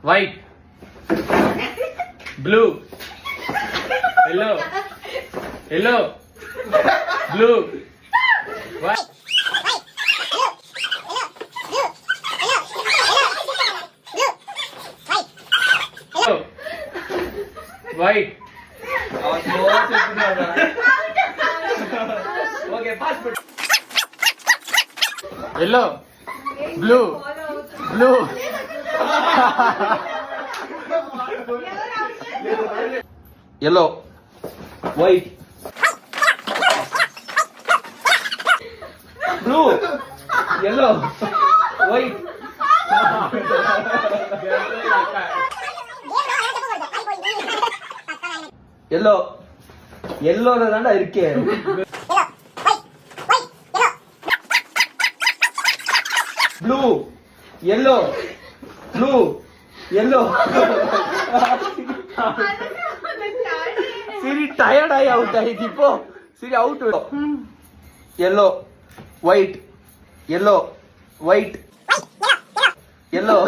white, blue, yellow, yellow, blue, white. White. Okay, pass. Yellow. Blue. Blue. Yellow. White. Blue. Yellow. White. Yellow. Yellow தான்டா இருக்கே. Blue. Yellow. Blue. Yellow. Siri tired ಆಗಿ out ಆಯ್ತು ಇಪ್ಪೋ. Siri out. Yellow. White. Yellow. White. Yellow.